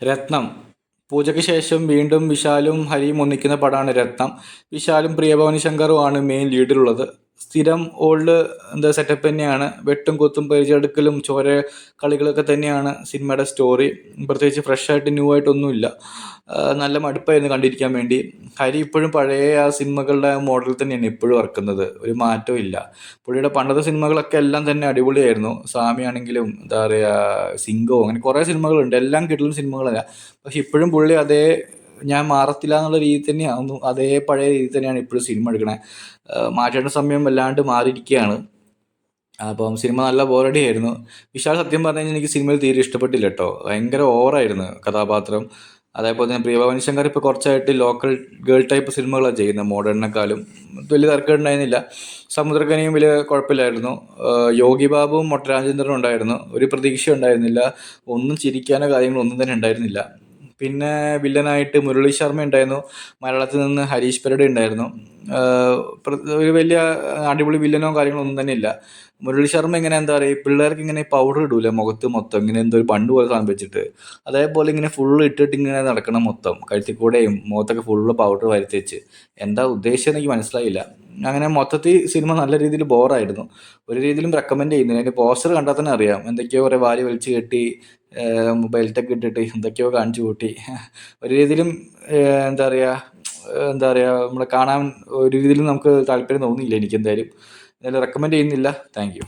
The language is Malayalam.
രത്നം. പൂജയ്ക്ക് ശേഷം വീണ്ടും വിശാലും ഹരിയും ഒന്നിക്കുന്ന പടമാണ് രത്നം. വിശാലും പ്രിയഭവാനി ശങ്കറുമാണ് മെയിൻ ലീഡിലുള്ളത്. സ്ഥിരം ഓൾഡ് സെറ്റപ്പ് തന്നെയാണ്. വെട്ടും കുത്തും പരിചയെടുക്കലും ചോര കളികളൊക്കെ തന്നെയാണ് സിനിമയുടെ സ്റ്റോറി. പ്രത്യേകിച്ച് ഫ്രഷായിട്ട് ന്യൂ ആയിട്ടൊന്നുമില്ല. നല്ല മടുപ്പായിരുന്നു കണ്ടിരിക്കാൻ വേണ്ടി. ഹരി ഇപ്പോഴും പഴയ ആ സിനിമകളുടെ മോഡൽ തന്നെയാണ് ഇപ്പോഴും ഇറക്കുന്നത്. ഒരു മാറ്റവും ഇല്ല. പുള്ളിയുടെ പണ്ടത്തെ സിനിമകളൊക്കെ എല്ലാം തന്നെ അടിപൊളിയായിരുന്നു. സ്വാമിയാണെങ്കിലും സിംഗോ, അങ്ങനെ കുറേ സിനിമകളുണ്ട്. എല്ലാം കിട്ടുന്ന സിനിമകളല്ല. പക്ഷെ ഇപ്പോഴും പുള്ളി അതേ ഞാൻ മാറത്തില്ല എന്നുള്ള രീതി തന്നെയാണ്, അതേ പഴയ രീതി തന്നെയാണ് ഇപ്പോഴും സിനിമ എടുക്കണേ. മാറ്റേണ്ട സമയം വല്ലാണ്ട് മാറിയിരിക്കുകയാണ്. അപ്പം സിനിമ നല്ല ബോറടിയായിരുന്നു. വിശാൽ സത്യം പറഞ്ഞു കഴിഞ്ഞാൽ എനിക്ക് സിനിമയിൽ തീരെ ഇഷ്ടപ്പെട്ടില്ല കേട്ടോ. ഭയങ്കര ഓവറായിരുന്നു കഥാപാത്രം. അതേപോലെ തന്നെ പ്രിയഭവാനി ശങ്കർ ഇപ്പോൾ കുറച്ചായിട്ട് ലോക്കൽ ഗേൾ ടൈപ്പ് സിനിമകളാണ് ചെയ്യുന്നത് മോഡേണിനെക്കാളും. വലിയ തർക്കമുണ്ടായിരുന്നില്ല. സമുദ്രക്കനിയും വലിയ കുഴപ്പമില്ലായിരുന്നു. യോഗി ബാബുവും മൊട്ടരാജേന്ദ്രനും ഉണ്ടായിരുന്നു. ഒരു പ്രതീക്ഷ ഉണ്ടായിരുന്നില്ല. ഒന്നും ചിരിക്കാനോ കാര്യങ്ങളോ ഒന്നും തന്നെ ഉണ്ടായിരുന്നില്ല. പിന്നെ വില്ലനായിട്ട് മുരളി ശർമ്മ ഉണ്ടായിരുന്നു. മലയാളത്തിൽ നിന്ന് ഹരീഷ് പെരടി ഉണ്ടായിരുന്നു. ഒരു വലിയ അടിപൊളി വില്ലനോ കാര്യങ്ങളോ ഒന്നും തന്നെ ഇല്ല. മുരളി ശർമ്മ ഇങ്ങനെ ഈ പിള്ളേർക്ക് ഇങ്ങനെ പൗഡർ ഇടൂല മുഖത്ത് മൊത്തം, ഇങ്ങനെ എന്തോ ഒരു ബണ്ട് പോലെ സാധനം വെച്ചിട്ട്, അതേപോലെ ഇങ്ങനെ ഫുള്ള് ഇട്ടിട്ട് ഇങ്ങനെ നടക്കണം മൊത്തം. കഴുത്തിൽ കൂടെയും മുഖത്തൊക്കെ ഫുള്ള് പൗഡർ വരുത്തി വെച്ച്. എന്താ ഉദ്ദേശിച്ചതെന്ന് എനിക്ക് മനസ്സിലായില്ല. അങ്ങനെ മൊത്തത്തിൽ സിനിമ നല്ല രീതിയിൽ ബോറായിരുന്നു. ഒരു രീതിയിലും റെക്കമെൻഡ് ചെയ്യുന്നില്ല. അതിൻ്റെ പോസ്റ്റർ കണ്ടാൽ തന്നെ അറിയാം. എന്തൊക്കെയോ കുറേ വാരി വലിച്ച് കെട്ടി ബെൽറ്റൊക്കെ ഇട്ടിട്ട് എന്തൊക്കെയോ കാണിച്ചു കൂട്ടി. ഒരു രീതിയിലും നമ്മളെ കാണാൻ ഒരു രീതിയിലും നമുക്ക് താല്പര്യം തോന്നിയില്ല. എനിക്ക് എന്തായാലും റെക്കമെൻഡ് ചെയ്യുന്നില്ല. Thank you.